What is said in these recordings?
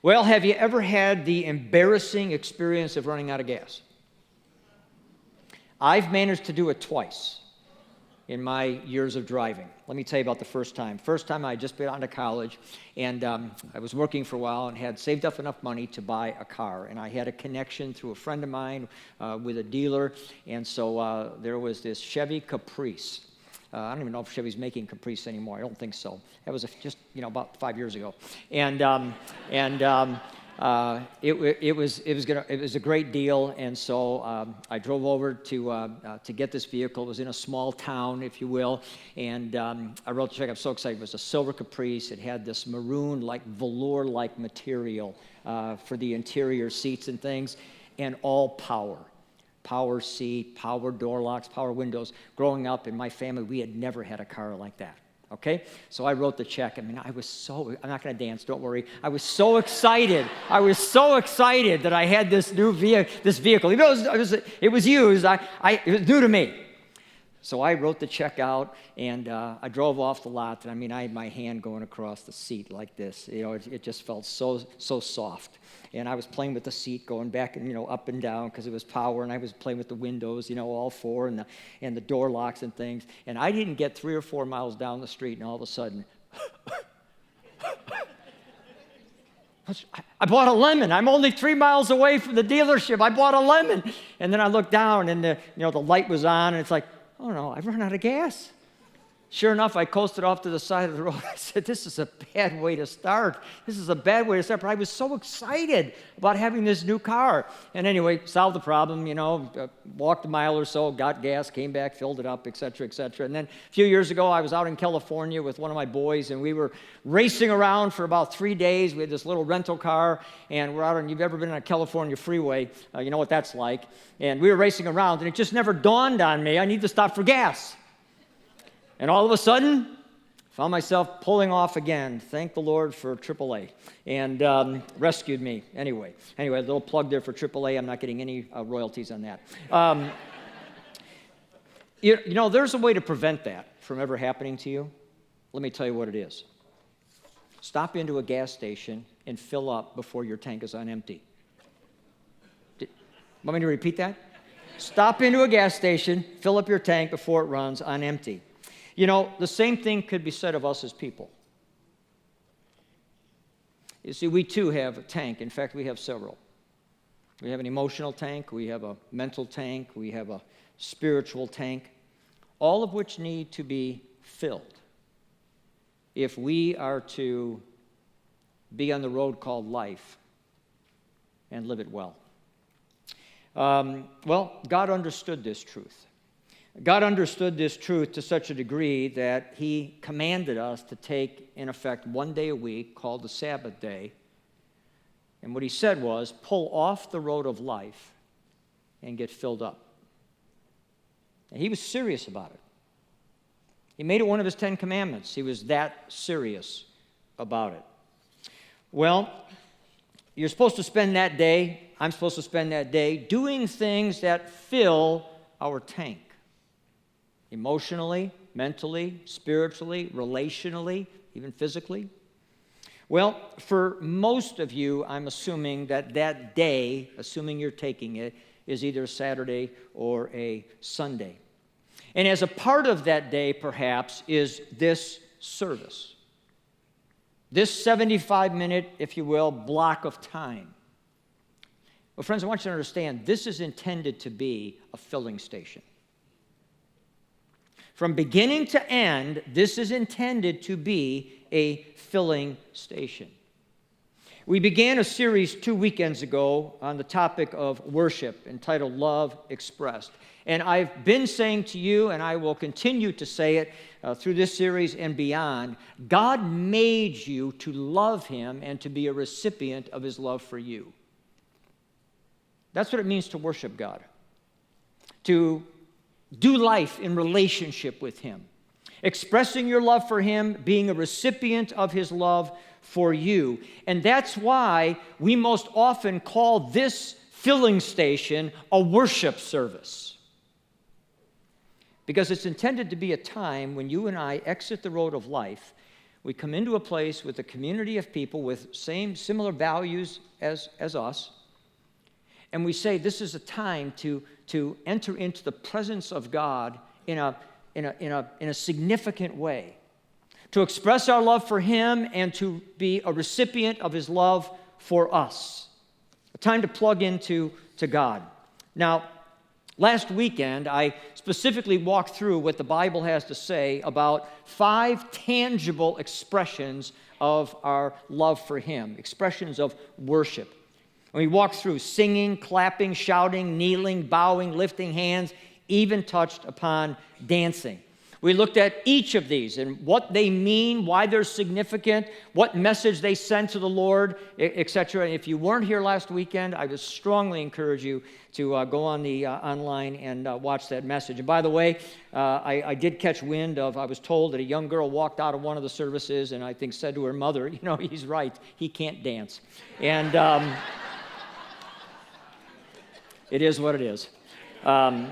Well, have you ever had the embarrassing experience of running out of gas? I've managed to do it twice in my years of driving. Let me tell you about the first time. First time, I had just been out of college, and I was working for a while and had saved up enough money to buy a car. And I had a connection through a friend of mine with a dealer, and so there was this Chevy Caprice. I don't even know if Chevy's making Caprice anymore. I don't think so. That was just about 5 years ago, and it was a great deal, and so I drove over to get this vehicle. It was in a small town, if you will, and I wrote the check. I'm so excited. It was a silver Caprice. It had this maroon, velour-like material for the interior seats and things, and all power. Power seat, power door locks, power windows. Growing up in my family, we had never had a car like that. Okay? So I wrote the check. I'm not going to dance, don't worry. I was so excited. I was so excited that I had this new vehicle. Even though it was used, it was new to me. So I wrote the check out, and I drove off the lot. And I had my hand going across the seat like this. It just felt so soft. And I was playing with the seat, going back and up and down because it was power, and I was playing with the windows, all four, and the door locks and things. And I didn't get 3 or 4 miles down the street, and all of a sudden, I bought a lemon. I'm only 3 miles away from the dealership. I bought a lemon, and then I looked down, and the light was on, and it's like, oh no, I've run out of gas. Sure enough, I coasted off to the side of the road. I said, this is a bad way to start. But I was so excited about having this new car. And anyway, solved the problem, walked a mile or so, got gas, came back, filled it up, et cetera, et cetera. And then a few years ago, I was out in California with one of my boys, and we were racing around for about 3 days. We had this little rental car, and we're out on, you've ever been on a California freeway, you know what that's like. And we were racing around, and it just never dawned on me, I need to stop for gas. And all of a sudden, found myself pulling off again. Thank the Lord for AAA. And rescued me. Anyway, a little plug there for AAA. I'm not getting any royalties on that. There's a way to prevent that from ever happening to you. Let me tell you what it is. Stop into a gas station and fill up before your tank is on empty. Want me to repeat that? Stop into a gas station, fill up your tank before it runs on empty. The same thing could be said of us as people. You see, we too have a tank. In fact, we have several. We have an emotional tank, we have a mental tank, we have a spiritual tank, all of which need to be filled if we are to be on the road called life and live it well. God understood this truth. God understood this truth to such a degree that he commanded us to take, in effect, 1 day a week called the Sabbath day. And what he said was, pull off the road of life and get filled up. And he was serious about it. He made it one of his 10 commandments. He was that serious about it. Well, you're supposed to spend that day, I'm supposed to spend that day doing things that fill our tank. Emotionally, mentally, spiritually, relationally, even physically. Well, for most of you, I'm assuming that day, assuming you're taking it, is either a Saturday or a Sunday. And as a part of that day, perhaps, is this service. This 75-minute, if you will, block of time. Well, friends, I want you to understand, this is intended to be a filling station. From beginning to end, this is intended to be a filling station. We began a series 2 weekends ago on the topic of worship entitled Love Expressed. And I've been saying to you, and I will continue to say it through this series and beyond, God made you to love him and to be a recipient of his love for you. That's what it means to worship God. To do life in relationship with him. Expressing your love for him, being a recipient of his love for you. And that's why we most often call this filling station a worship service. Because it's intended to be a time when you and I exit the road of life We come into a place with a community of people with similar values as us, and we say this is a time to enter into the presence of God in a significant way, to express our love for Him and to be a recipient of His love for us. A time to plug into God. Now, last weekend, I specifically walked through what the Bible has to say about 5 tangible expressions of our love for Him, expressions of worship. And we walked through singing, clapping, shouting, kneeling, bowing, lifting hands, even touched upon dancing. We looked at each of these and what they mean, why they're significant, what message they send to the Lord, etc. And if you weren't here last weekend, I would strongly encourage you to go on the online and watch that message. And by the way, I did catch wind of, I was told that a young girl walked out of one of the services and I think said to her mother, he's right, he can't dance. And it is what it is. Out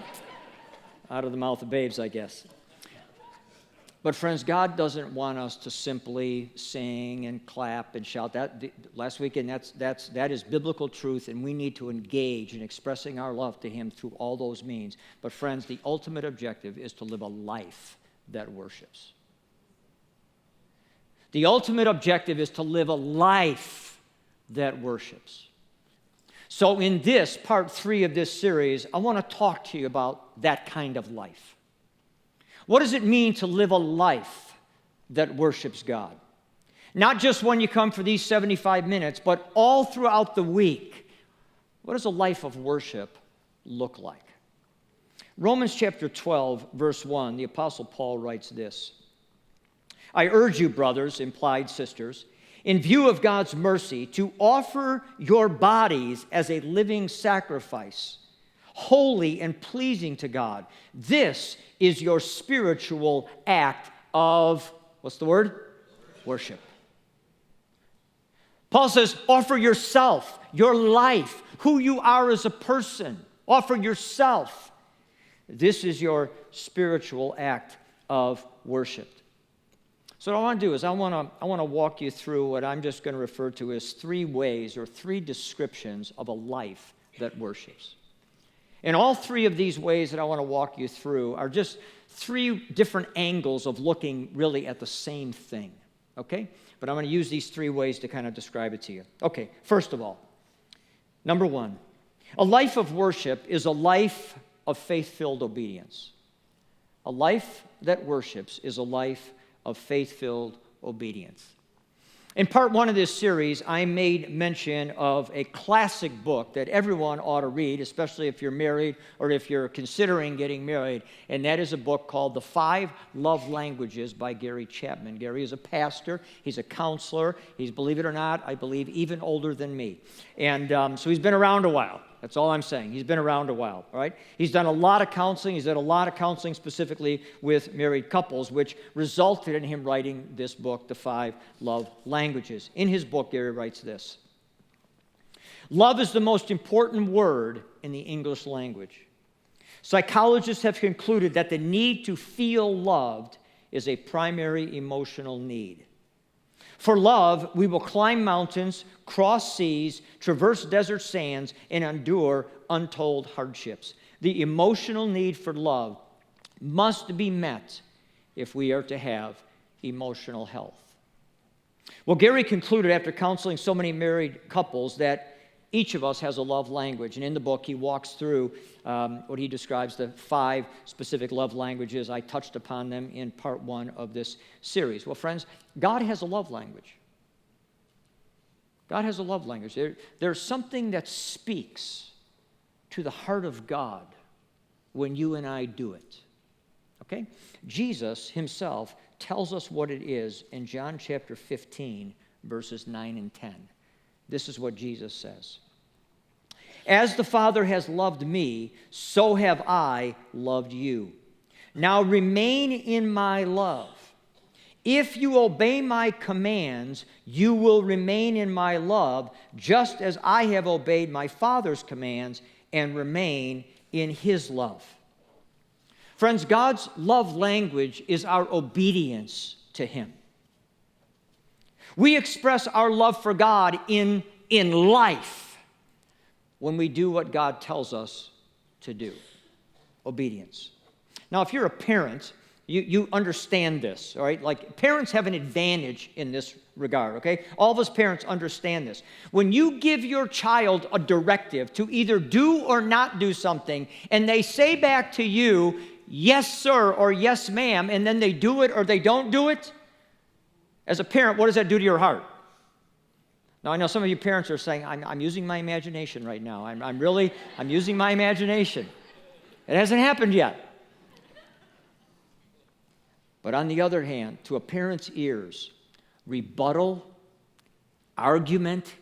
of the mouth of babes, I guess. But friends, God doesn't want us to simply sing and clap and shout. Last weekend, that is biblical truth, and we need to engage in expressing our love to Him through all those means. But friends, the ultimate objective is to live a life that worships. The ultimate objective is to live a life that worships. So in this, part 3 of this series, I want to talk to you about that kind of life. What does it mean to live a life that worships God? Not just when you come for these 75 minutes, but all throughout the week. What does a life of worship look like? Romans chapter 12, verse 1, the Apostle Paul writes this. I urge you, brothers, implied sisters, in view of God's mercy, to offer your bodies as a living sacrifice, holy and pleasing to God. This is your spiritual act of, what's the word? Worship. Paul says, offer yourself, your life, who you are as a person. Offer yourself. This is your spiritual act of worship. So what I want to do is I want to walk you through what I'm just going to refer to as 3 ways or 3 descriptions of a life that worships. And all 3 of these ways that I want to walk you through are just 3 different angles of looking really at the same thing, okay? But I'm going to use these 3 ways to kind of describe it to you. Okay, first of all, number 1, a life of worship is a life of faith-filled obedience. A life that worships is a life of faith-filled obedience. In part 1 of this series, I made mention of a classic book that everyone ought to read, especially if you're married or if you're considering getting married, and that is a book called The 5 Love Languages by Gary Chapman. Gary is a pastor. He's a counselor. He's, believe it or not, I believe even older than me. And so he's been around a while. That's all I'm saying. He's been around a while, all right? He's done a lot of counseling. He's done a lot of counseling specifically with married couples, which resulted in him writing this book, The 5 Love Languages. In his book, Gary writes this. Love is the most important word in the English language. Psychologists have concluded that the need to feel loved is a primary emotional need. For love, we will climb mountains, cross seas, traverse desert sands, and endure untold hardships. The emotional need for love must be met if we are to have emotional health. Well, Gary concluded after counseling so many married couples that each of us has a love language. And in the book, he walks through what he describes the 5 specific love languages. I touched upon them in part 1 of this series. Well, friends, God has a love language. God has a love language. There's something that speaks to the heart of God when you and I do it. Okay? Jesus himself tells us what it is in John chapter 15, verses 9 and 10. This is what Jesus says. As the Father has loved me, so have I loved you. Now remain in my love. If you obey my commands, you will remain in my love, just as I have obeyed my Father's commands and remain in his love. Friends, God's love language is our obedience to him. We express our love for God in life when we do what God tells us to do. Obedience. Now, if you're a parent, you understand this, all right? Like, parents have an advantage in this regard, okay? All of us parents understand this. When you give your child a directive to either do or not do something, and they say back to you, yes, sir, or yes, ma'am, and then they do it or they don't do it, as a parent, what does that do to your heart? Now, I know some of you parents are saying, I'm using my imagination right now. I'm using my imagination. It hasn't happened yet. But on the other hand, to a parent's ears, rebuttal, argument,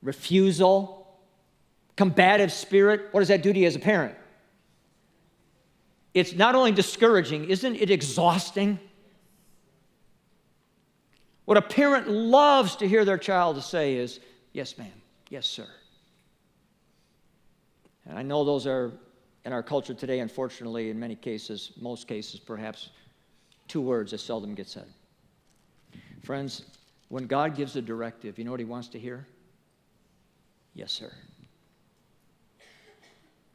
refusal, combative spirit, what does that do to you as a parent? It's not only discouraging, isn't it exhausting? What a parent loves to hear their child say is, yes, ma'am, yes, sir. And I know those are, in our culture today, unfortunately, in many cases, most cases perhaps, 2 words that seldom get said. Friends, when God gives a directive, you know what he wants to hear? Yes, sir.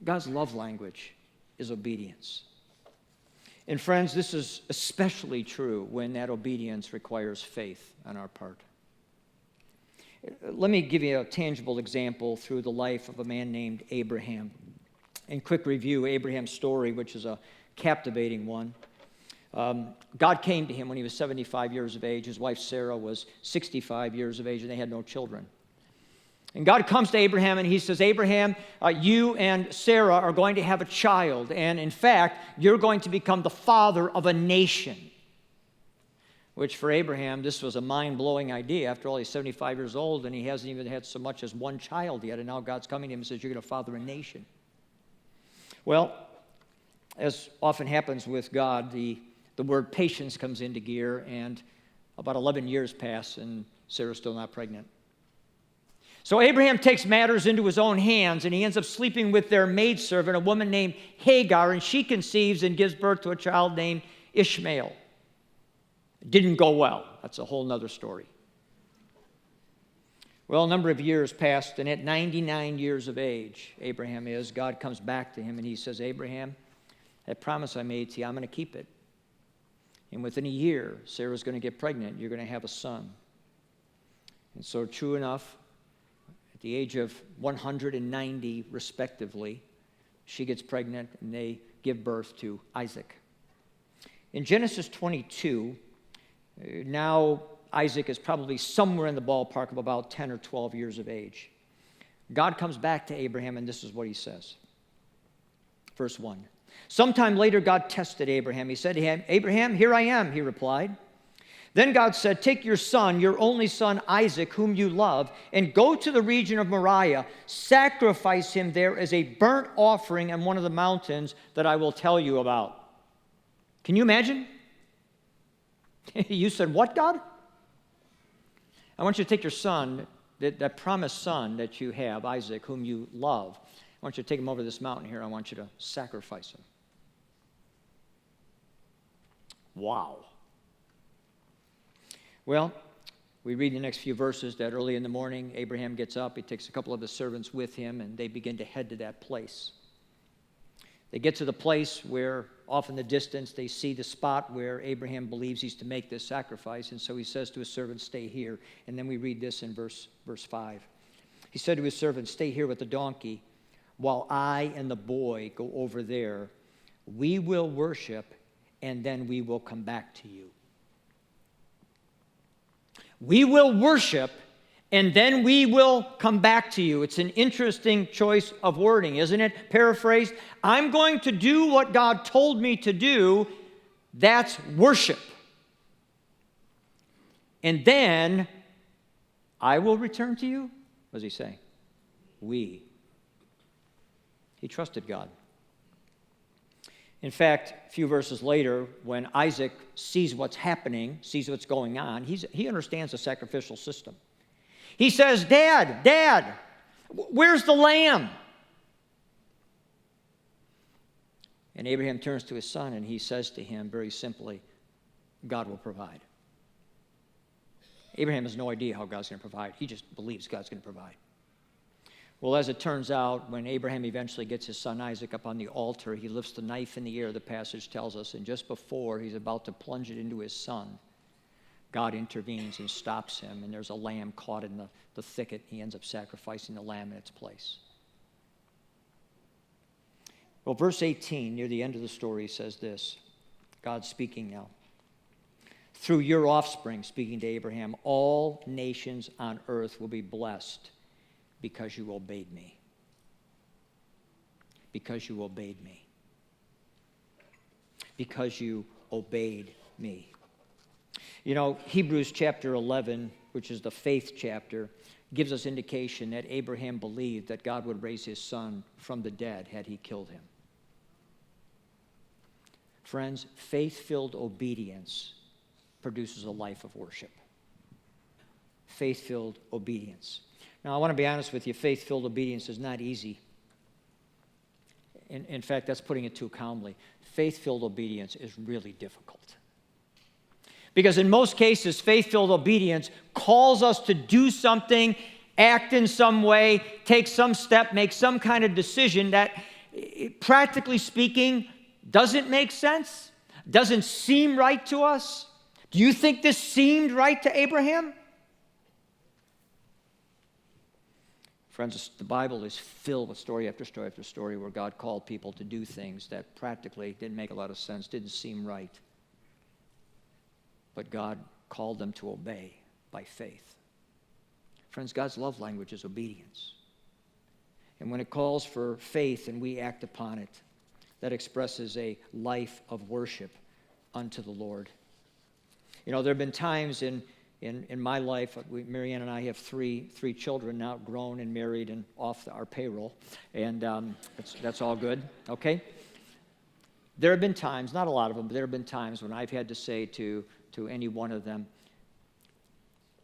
God's love language is obedience. And friends, this is especially true when that obedience requires faith on our part. Let me give you a tangible example through the life of a man named Abraham. In quick review, Abraham's story, which is a captivating one. God came to him when he was 75 years of age. His wife Sarah was 65 years of age, and they had no children. And God comes to Abraham, and he says, Abraham, you and Sarah are going to have a child, and in fact, you're going to become the father of a nation. Which for Abraham, this was a mind-blowing idea. After all, he's 75 years old, and he hasn't even had so much as one child yet, and now God's coming to him and says, you're going to father a nation. Well, as often happens with God, the word patience comes into gear, and about 11 years pass, and Sarah's still not pregnant. So Abraham takes matters into his own hands, and he ends up sleeping with their maidservant, a woman named Hagar, and she conceives and gives birth to a child named Ishmael. It didn't go well. That's a whole nother story. Well, a number of years passed, and at 99 years of age, Abraham is, God comes back to him, and he says, Abraham, that promise I made to you, I'm going to keep it. And within a year, Sarah's going to get pregnant. You're going to have a son. And so true enough, at the age of 190, respectively, she gets pregnant, and they give birth to Isaac. In Genesis 22, now Isaac is probably somewhere in the ballpark of about 10 or 12 years of age. God comes back to Abraham, and this is what he says. Verse 1. Sometime later, God tested Abraham. He said to him, Abraham, here I am, he replied. Then God said, take your son, your only son Isaac, whom you love, and go to the region of Moriah. Sacrifice him there as a burnt offering on one of the mountains that I will tell you about. Can you imagine? You said, what, God? I want you to take your son, that promised son that you have, Isaac, whom you love. I want you to take him over this mountain here. I want you to sacrifice him. Wow. Well, we read in the next few verses that early in the morning, Abraham gets up. He takes a couple of his servants with him, and they begin to head to that place. They get to the place where, off in the distance, they see the spot where Abraham believes he's to make this sacrifice. And so he says to his servant, stay here. And then we read this in verse 5. He said to his servant, stay here with the donkey while I and the boy go over there. We will worship, and then we will come back to you. We will worship, and then we will come back to you. It's an interesting choice of wording, isn't it? Paraphrased, I'm going to do what God told me to do. That's worship. And then I will return to you. What does he say? We. He trusted God. In fact, a few verses later, when Isaac sees what's happening, sees what's going on, he understands the sacrificial system. He says, Dad, where's the lamb? And Abraham turns to his son, and he says to him very simply, God will provide. Abraham has no idea how God's going to provide. He just believes God's going to provide. Well, as it turns out, when Abraham eventually gets his son Isaac up on the altar, he lifts the knife in the air, the passage tells us, and just before he's about to plunge it into his son, God intervenes and stops him, and there's a lamb caught in the thicket. He ends up sacrificing the lamb in its place. Well, verse 18, near the end of the story, says this. God's speaking now. Through your offspring, speaking to Abraham, all nations on earth will be blessed because you obeyed me. Because you obeyed me. Because you obeyed me. You know, Hebrews chapter 11, which is the faith chapter, gives us indication that Abraham believed that God would raise his son from the dead had he killed him. Friends, faith-filled obedience produces a life of worship. Faith-filled obedience. Now, I want to be honest with you, faith-filled obedience is not easy. In fact, that's putting it too calmly. Faith-filled obedience is really difficult. Because in most cases, faith-filled obedience calls us to do something, act in some way, take some step, make some kind of decision that, practically speaking, doesn't make sense, doesn't seem right to us. Do you think this seemed right to Abraham? Friends, the Bible is filled with story after story after story where God called people to do things that practically didn't make a lot of sense, didn't seem right. But God called them to obey by faith. Friends, God's love language is obedience. And when it calls for faith and we act upon it, that expresses a life of worship unto the Lord. You know, there have been times in my life, Marianne and I have three children now, grown and married and off our payroll, and that's all good, okay? There have been times, not a lot of them, but there have been times when I've had to say to any one of them,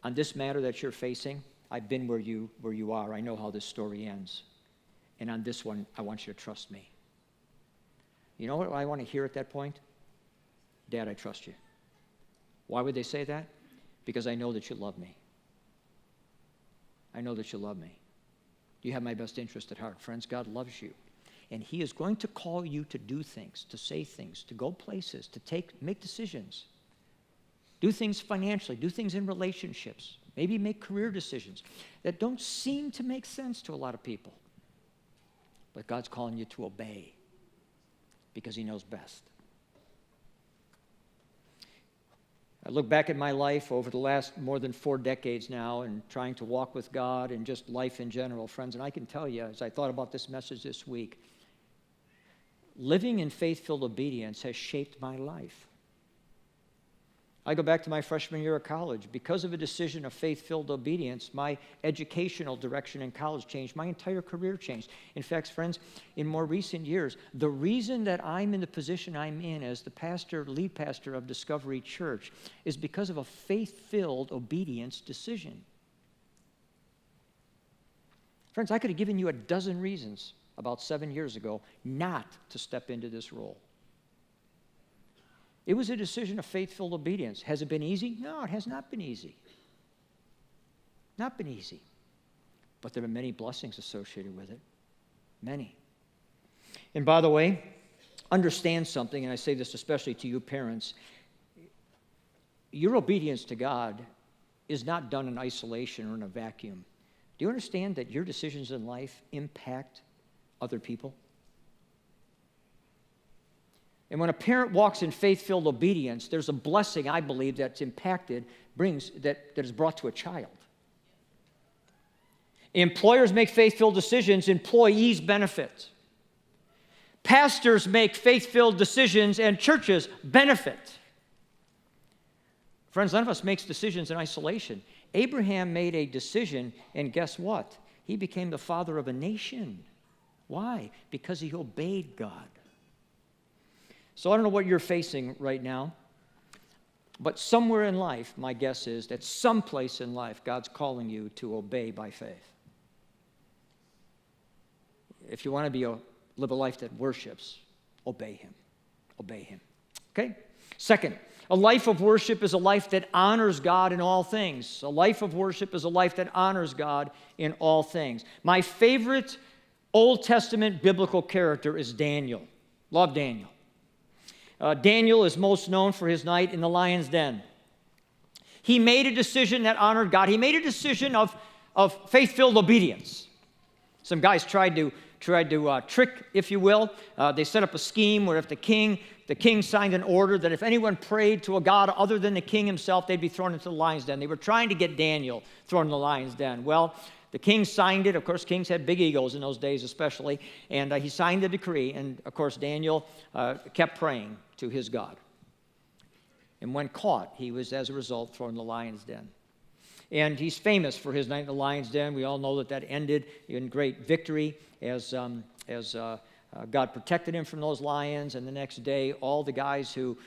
on this matter that you're facing, I've been where you are. I know how this story ends. And on this one, I want you to trust me. You know what I want to hear at that point? Dad, I trust you. Why would they say that? Because I know that you love me. I know that you love me. You have my best interest at heart. Friends, God loves you. And he is going to call you to do things, to say things, to go places, to make decisions. Do things financially, do things in relationships, maybe make career decisions that don't seem to make sense to a lot of people. But God's calling you to obey because he knows best. I look back at my life over the last more than 4 decades now and trying to walk with God and just life in general, friends, and I can tell you, as I thought about this message this week, living in faith-filled obedience has shaped my life. I go back to my freshman year of college. Because of a decision of faith-filled obedience, my educational direction in college changed. My entire career changed. In fact, friends, in more recent years, the reason that I'm in the position I'm in as the lead pastor of Discovery Church is because of a faith-filled obedience decision. Friends, I could have given you a dozen reasons about 7 years ago not to step into this role. It was a decision of faith-filled obedience. Has it been easy? No, it has not been easy. Not been easy. But there are many blessings associated with it. Many. And by the way, understand something, and I say this especially to you parents. Your obedience to God is not done in isolation or in a vacuum. Do you understand that your decisions in life impact other people? And when a parent walks in faith-filled obedience, there's a blessing, I believe, that's impacted, that is brought to a child. Employers make faith-filled decisions, employees benefit. Pastors make faith-filled decisions, and churches benefit. Friends, none of us makes decisions in isolation. Abraham made a decision, and guess what? He became the father of a nation. Why? Because he obeyed God. So I don't know what you're facing right now, but somewhere in life, my guess is that someplace in life, God's calling you to obey by faith. If you want to live a life that worships, obey him. Obey him. Okay? Second, A life of worship is a life that honors God in all things. A life of worship is a life that honors God in all things. My favorite Old Testament biblical character is Daniel. Love Daniel. Daniel is most known for his night in the lion's den. He made a decision that honored God. He made a decision of faith-filled obedience. Some guys tried to trick, if you will. They set up a scheme where if the king signed an order that if anyone prayed to a god other than the king himself, they'd be thrown into the lion's den. They were trying to get Daniel thrown in the lion's den. Well, the king signed it. Of course, kings had big egos in those days especially. And he signed the decree. And, of course, Daniel kept praying to his God. And when caught, he was, as a result, thrown in the lion's den. And he's famous for his night in the lion's den. We all know that ended in great victory as God protected him from those lions. And the next day, all the guys who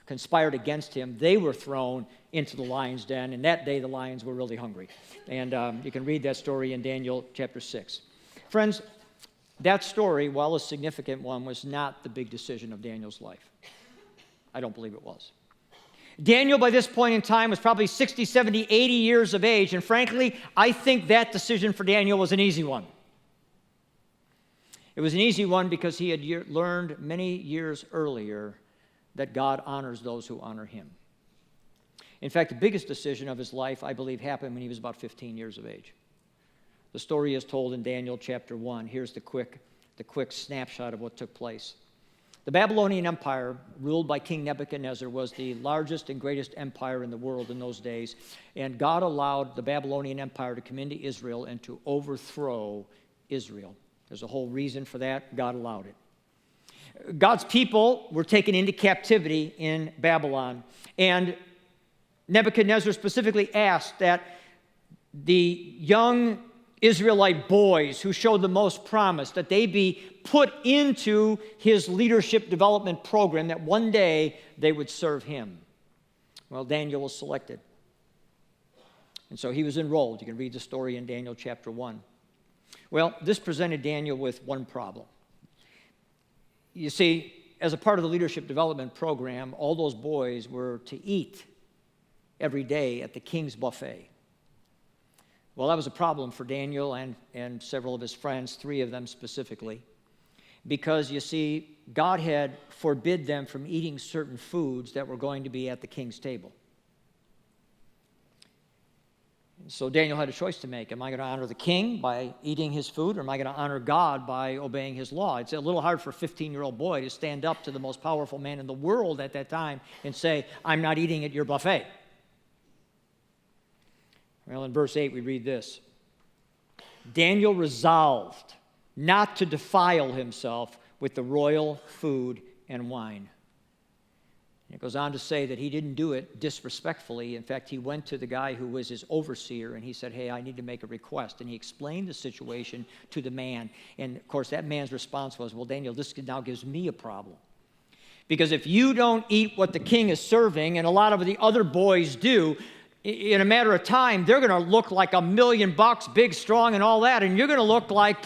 conspired against him, they were thrown into the lion's den. And that day, the lions were really hungry. And you can read that story in Daniel chapter 6. Friends, that story, while a significant one, was not the big decision of Daniel's life. I don't believe it was. Daniel, by this point in time, was probably 60, 70, 80 years of age. And frankly, I think that decision for Daniel was an easy one. It was an easy one because he had learned many years earlier that God honors those who honor him. In fact, the biggest decision of his life, I believe, happened when he was about 15 years of age. The story is told in Daniel chapter 1. Here's the quick snapshot of what took place. The Babylonian Empire, ruled by King Nebuchadnezzar, was the largest and greatest empire in the world in those days. And God allowed the Babylonian Empire to come into Israel and to overthrow Israel. There's a whole reason for that. God allowed it. God's people were taken into captivity in Babylon. And Nebuchadnezzar specifically asked that the young Israelite boys who showed the most promise, that they be put into his leadership development program, that one day they would serve him. Well, Daniel was selected. And so he was enrolled. You can read the story in Daniel chapter 1. Well, this presented Daniel with one problem. You see, as a part of the leadership development program, all those boys were to eat every day at the king's buffet. Well, that was a problem for Daniel and several of his friends, 3 of them specifically, because, you see, God had forbid them from eating certain foods that were going to be at the king's table. So Daniel had a choice to make. Am I going to honor the king by eating his food, or am I going to honor God by obeying his law? It's a little hard for a 15-year-old boy to stand up to the most powerful man in the world at that time and say, I'm not eating at your buffet. Well, in verse 8, we read this. Daniel resolved not to defile himself with the royal food and wine. And it goes on to say that he didn't do it disrespectfully. In fact, he went to the guy who was his overseer, and he said, hey, I need to make a request. And he explained the situation to the man. And, of course, that man's response was, well, Daniel, this now gives me a problem. Because if you don't eat what the king is serving, and a lot of the other boys do, in a matter of time, they're going to look like $1 million, big, strong, and all that, and you're going to look like,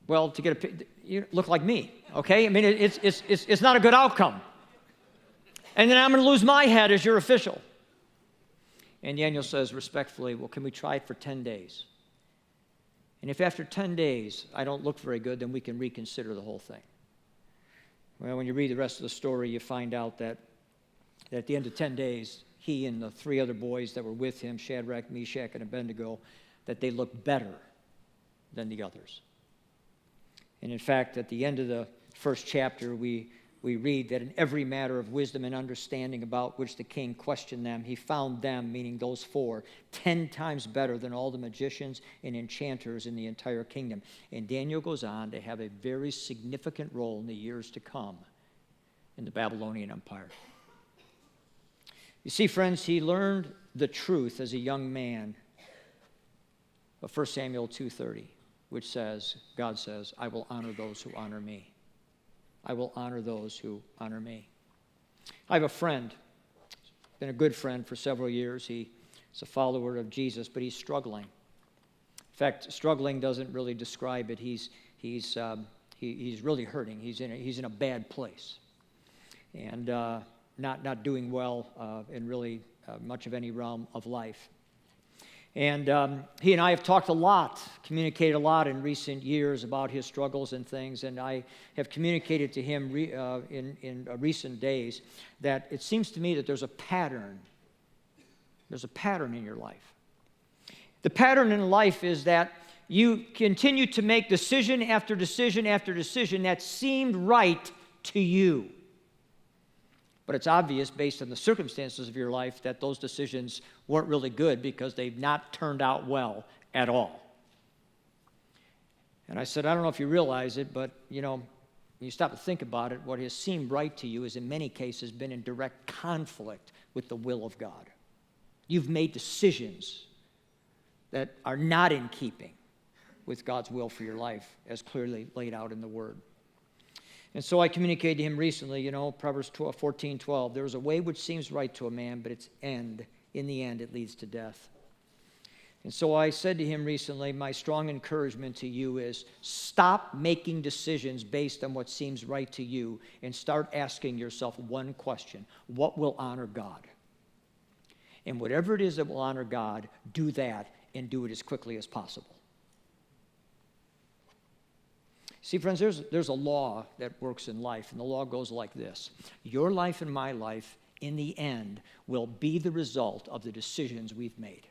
well, you look like me, okay? I mean, it's not a good outcome. And then I'm going to lose my head as your official. And Daniel says respectfully, well, can we try it for 10 days? And if after 10 days I don't look very good, then we can reconsider the whole thing. Well, when you read the rest of the story, you find out that at the end of 10 days, he and the 3 other boys that were with him, Shadrach, Meshach, and Abednego, that they looked better than the others. And in fact, at the end of the first chapter, we read that in every matter of wisdom and understanding about which the king questioned them, he found them, meaning those 4, 10 times better than all the magicians and enchanters in the entire kingdom. And Daniel goes on to have a very significant role in the years to come in the Babylonian Empire. You see, friends, he learned the truth as a young man of 1 Samuel 2:30, which says, God says, I will honor those who honor me. I will honor those who honor me. I have a friend, been a good friend for several years. He's a follower of Jesus, but he's struggling. In fact, struggling doesn't really describe it. He's really hurting. He's in a bad place. And not doing well in really much of any realm of life. And he and I have talked a lot, communicated a lot in recent years about his struggles and things, and I have communicated to him in recent days that it seems to me that there's a pattern. There's a pattern in your life. The pattern in life is that you continue to make decision after decision after decision that seemed right to you. But it's obvious, based on the circumstances of your life, that those decisions weren't really good because they've not turned out well at all. And I said, I don't know if you realize it, but, when you stop to think about it, what has seemed right to you has in many cases been in direct conflict with the will of God. You've made decisions that are not in keeping with God's will for your life, as clearly laid out in the Word. And so I communicated to him recently, Proverbs 14:12. There is a way which seems right to a man, but in the end, it leads to death. And so I said to him recently, my strong encouragement to you is stop making decisions based on what seems right to you and start asking yourself one question: what will honor God? And whatever it is that will honor God, do that and do it as quickly as possible. See, friends, there's a law that works in life, and the law goes like this. Your life and my life, in the end, will be the result of the decisions we've made.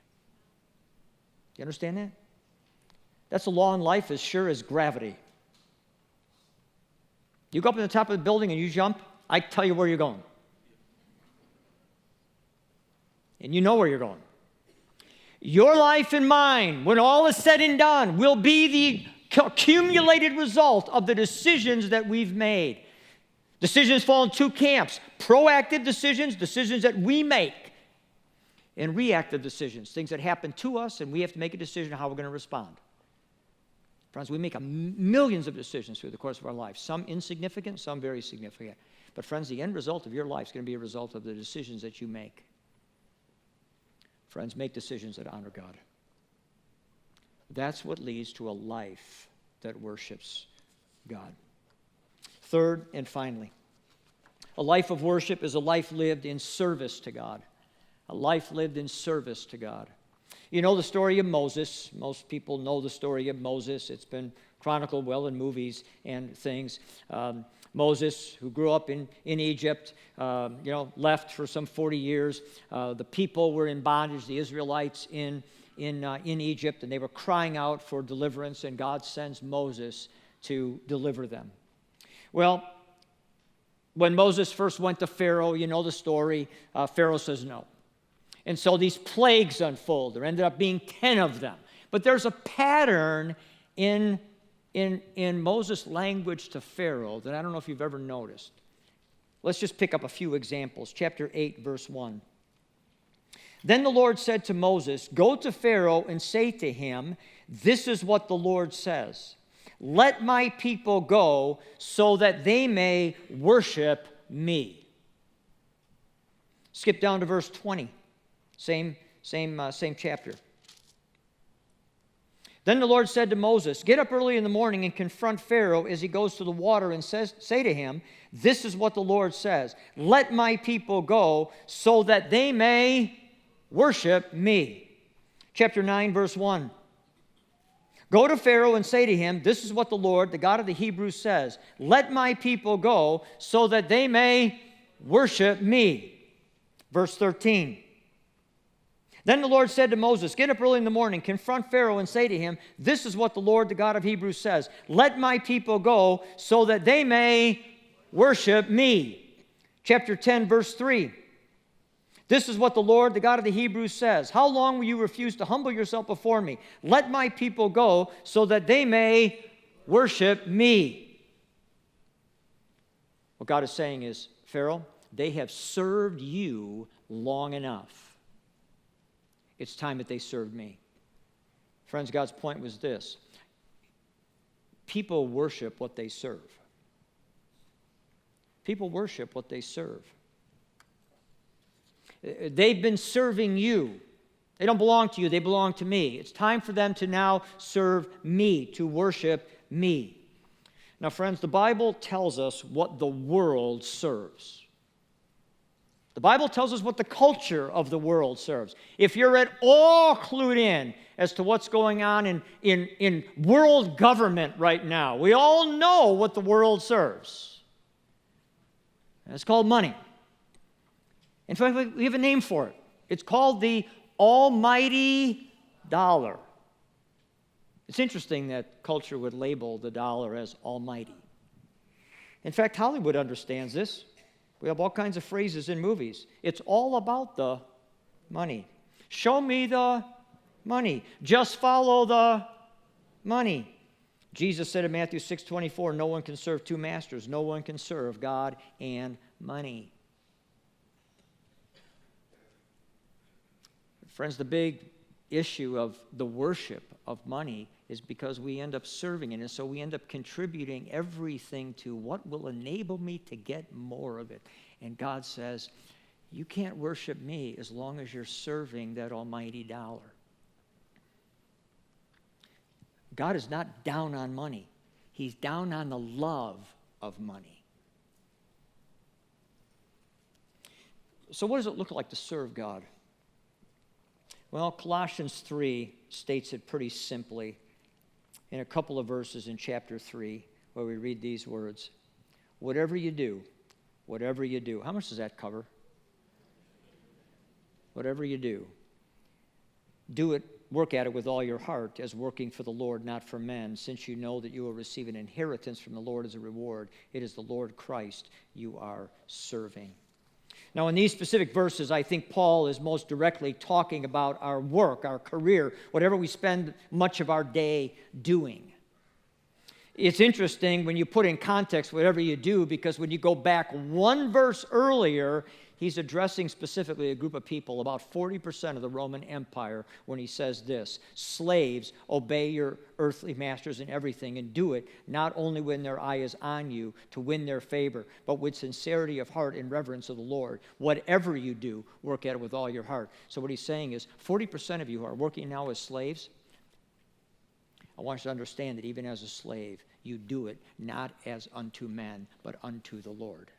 You understand that? That's a law in life as sure as gravity. You go up to the top of the building and you jump, I tell you where you're going. And you know where you're going. Your life and mine, when all is said and done, will be the accumulated result of the decisions that we've made. Decisions fall in two camps: proactive decisions, decisions that we make, and reactive decisions, things that happen to us and we have to make a decision how we're going to respond. Friends, we make millions of decisions through the course of our life, some insignificant, some very significant. But friends, the end result of your life is going to be a result of the decisions that you make. Friends, make decisions that honor God. That's what leads to a life that worships God. Third and finally, a life of worship is a life lived in service to God. A life lived in service to God. You know the story of Moses. Most people know the story of Moses. It's been chronicled well in movies and things. Moses, who grew up in Egypt, left for some 40 years. The people were in bondage, the Israelites in Egypt, and they were crying out for deliverance, and God sends Moses to deliver them. Well, when Moses first went to Pharaoh, you know the story, Pharaoh says no. And so these plagues unfold. There ended up being 10 of them. But there's a pattern in Moses' language to Pharaoh that I don't know if you've ever noticed. Let's just pick up a few examples. Chapter 8, verse 1. Then the Lord said to Moses, "Go to Pharaoh and say to him, 'This is what the Lord says. Let my people go so that they may worship me.'" Skip down to verse 20. Same chapter. Then the Lord said to Moses, "Get up early in the morning and confront Pharaoh as he goes to the water and say to him, 'This is what the Lord says. Let my people go so that they may worship me.'" Chapter 9, verse 1. "Go to Pharaoh and say to him, 'This is what the Lord, the God of the Hebrews, says. Let my people go so that they may worship me.'" Verse 13. "Then the Lord said to Moses, 'Get up early in the morning, confront Pharaoh and say to him, "This is what the Lord, the God of Hebrews, says. Let my people go so that they may worship me.'" Chapter 10, verse 3. "This is what the Lord, the God of the Hebrews, says. How long will you refuse to humble yourself before me? Let my people go so that they may worship me." What God is saying is, Pharaoh, they have served you long enough. It's time that they served me. Friends, God's point was this: people worship what they serve. People worship what they serve. They've been serving you. They don't belong to you, they belong to me. It's time for them to now serve me, to worship me. Now, friends, the Bible tells us what the world serves. The Bible tells us what the culture of the world serves. If you're at all clued in as to what's going on in world government right now, we all know what the world serves. And it's called money. In fact, we have a name for it. It's called the almighty dollar. It's interesting that culture would label the dollar as almighty. In fact, Hollywood understands this. We have all kinds of phrases in movies. It's all about the money. Show me the money. Just follow the money. Jesus said in Matthew 6:24, no one can serve two masters. No one can serve God and money. Friends, the big issue of the worship of money is because we end up serving it, and so we end up contributing everything to what will enable me to get more of it. And God says, you can't worship me as long as you're serving that almighty dollar. God is not down on money. He's down on the love of money. So what does it look like to serve God? Well, Colossians 3 states it pretty simply in a couple of verses in chapter 3 where we read these words. Whatever you do. How much does that cover? Whatever you do it, work at it with all your heart as working for the Lord, not for men, since you know that you will receive an inheritance from the Lord as a reward. It is the Lord Christ you are serving. Now, in these specific verses, I think Paul is most directly talking about our work, our career, whatever we spend much of our day doing. It's interesting when you put in context whatever you do, because when you go back one verse earlier, he's addressing specifically a group of people, about 40% of the Roman Empire, when he says this: slaves, obey your earthly masters in everything, and do it not only when their eye is on you to win their favor, but with sincerity of heart and reverence of the Lord. Whatever you do, work at it with all your heart. So what he's saying is 40% of you who are working now as slaves, I want you to understand that even as a slave, you do it not as unto men, but unto the Lord.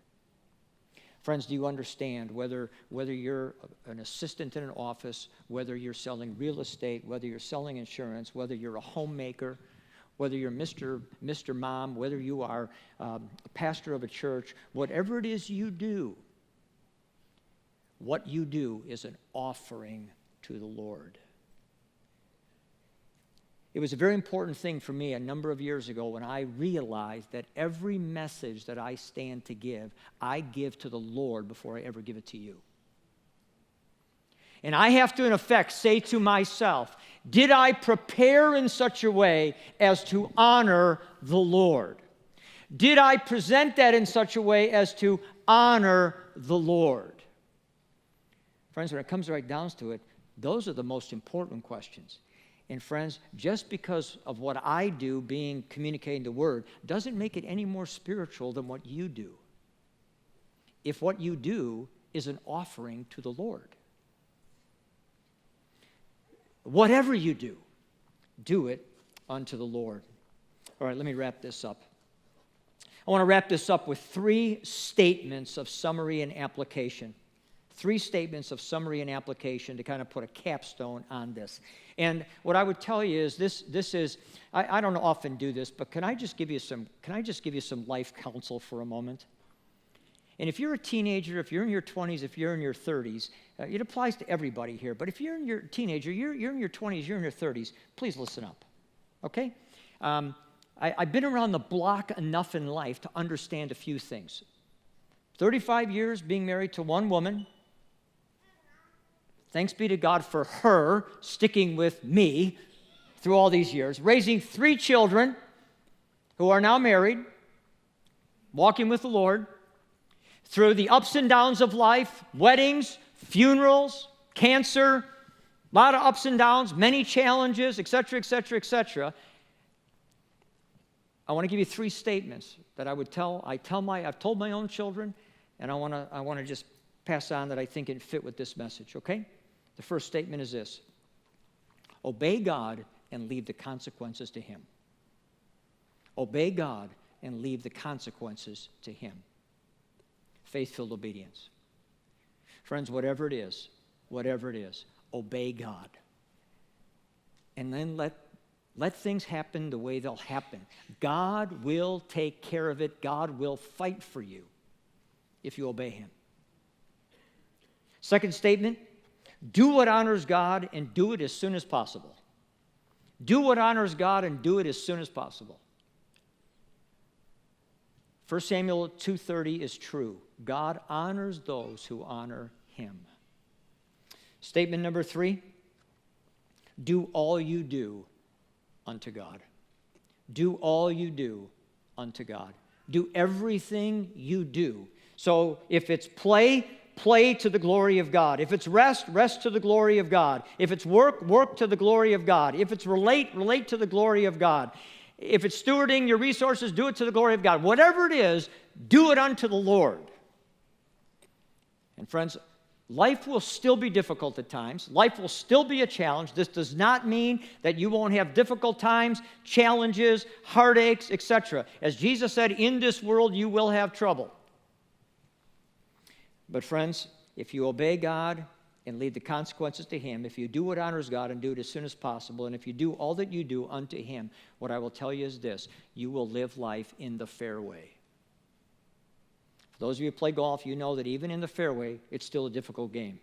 Friends, do you understand whether you're an assistant in an office, whether you're selling real estate, whether you're selling insurance, whether you're a homemaker, whether you're Mr. Mom, whether you are a pastor of a church, whatever it is you do, what you do is an offering to the Lord. It was a very important thing for me a number of years ago when I realized that every message that I stand to give, I give to the Lord before I ever give it to you. And I have to, in effect, say to myself, did I prepare in such a way as to honor the Lord? Did I present that in such a way as to honor the Lord? Friends, when it comes right down to it, those are the most important questions. And friends, just because of what I do, being communicating the word, doesn't make it any more spiritual than what you do. If what you do is an offering to the Lord. Whatever you do it unto the Lord. All right, let me wrap this up. I want to wrap this up with 3 statements of summary and application. 3 statements of summary and application to kind of put a capstone on this. And what I would tell you is this is, I don't often do this, but can I just give you some life counsel for a moment? And if you're a teenager, if you're in your 20s, if you're in your 30s, it applies to everybody here, but if you're in your teenager, you're in your 20s, you're in your 30s, please listen up, okay? I've been around the block enough in life to understand a few things. 35 years being married to one woman. Thanks be to God for her sticking with me through all these years. Raising 3 children who are now married, walking with the Lord, through the ups and downs of life, weddings, funerals, cancer, a lot of ups and downs, many challenges, etc., etc., etc. I want to give you 3 statements that I've told my own children, and I want to just pass on that I think it fit with this message, okay? The first statement is this: obey God and leave the consequences to Him. Obey God and leave the consequences to Him. Faith-filled obedience. Friends, whatever it is, obey God. And then let things happen the way they'll happen. God will take care of it. God will fight for you if you obey him. Second statement, do what honors God and do it as soon as possible. Do what honors God and do it as soon as possible. 1 Samuel 2:30 is true. God honors those who honor him. Statement number 3, do all you do unto God. Do all you do unto God. Do everything you do. So if it's play to the glory of God. If it's rest to the glory of God. If it's work to the glory of God. If it's relate to the glory of God. If it's stewarding your resources, do it to the glory of God. Whatever it is, do it unto the Lord. And friends, life will still be difficult at times. Life will still be a challenge. This does not mean that you won't have difficult times, challenges, heartaches, etc. As Jesus said, in this world you will have trouble. But friends, if you obey God and leave the consequences to him, if you do what honors God and do it as soon as possible, and if you do all that you do unto him, what I will tell you is this: you will live life in the fairway. For those of you who play golf, you know that even in the fairway, it's still a difficult game.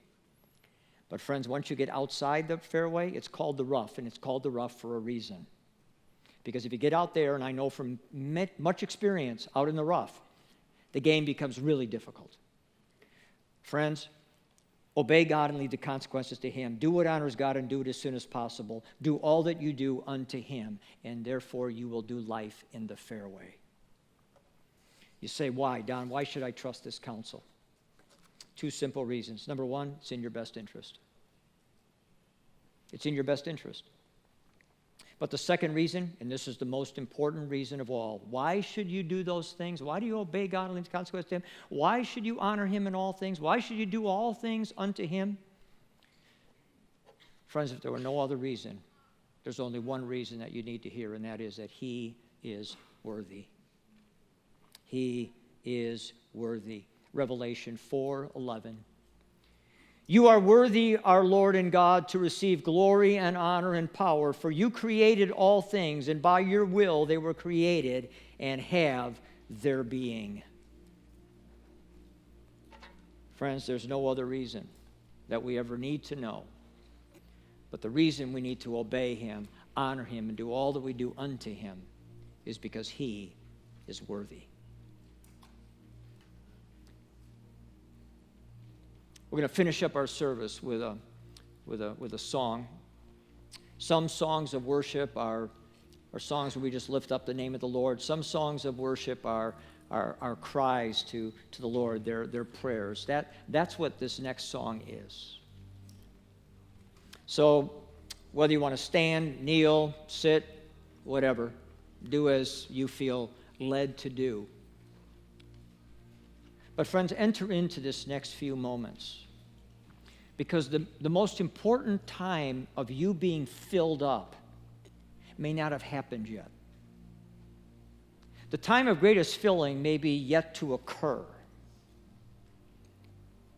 But friends, once you get outside the fairway, it's called the rough, and it's called the rough for a reason. Because if you get out there, and I know from much experience out in the rough, the game becomes really difficult. Friends, obey God and leave the consequences to him. Do what honors God and do it as soon as possible. Do all that you do unto him, and therefore you will do life in the fairway. You say, why, Don? Why should I trust this counsel? 2 simple reasons. Number 1, it's in your best interest. It's in your best interest. But the second reason, and this is the most important reason of all, why should you do those things? Why do you obey God and leave the consequences to him? Why should you honor him in all things? Why should you do all things unto him? Friends, if there were no other reason, there's only one reason that you need to hear, and that is that he is worthy. He is worthy. Revelation 4:11. You are worthy, our Lord and God, to receive glory and honor and power, for you created all things, and by your will they were created and have their being. Friends, there's no other reason that we ever need to know. But the reason we need to obey him, honor him, and do all that we do unto him is because he is worthy. We're going to finish up our service with a song. Some songs of worship are songs where we just lift up the name of the Lord. Some songs of worship are cries to the Lord. They're prayers. That's what this next song is. So whether you want to stand, kneel, sit, whatever, do as you feel led to do. But friends, enter into this next few moments, because the most important time of you being filled up may not have happened yet. The time of greatest filling may be yet to occur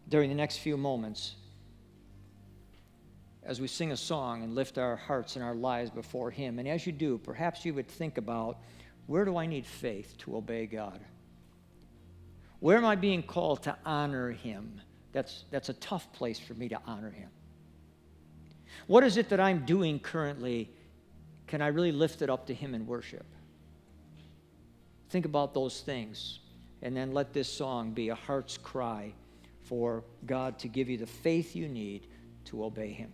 during the next few moments as we sing a song and lift our hearts and our lives before him. And as you do, perhaps you would think about, where do I need faith to obey God? Where am I being called to honor him? That's a tough place for me to honor him. What is it that I'm doing currently? Can I really lift it up to him in worship? Think about those things, and then let this song be a heart's cry for God to give you the faith you need to obey him.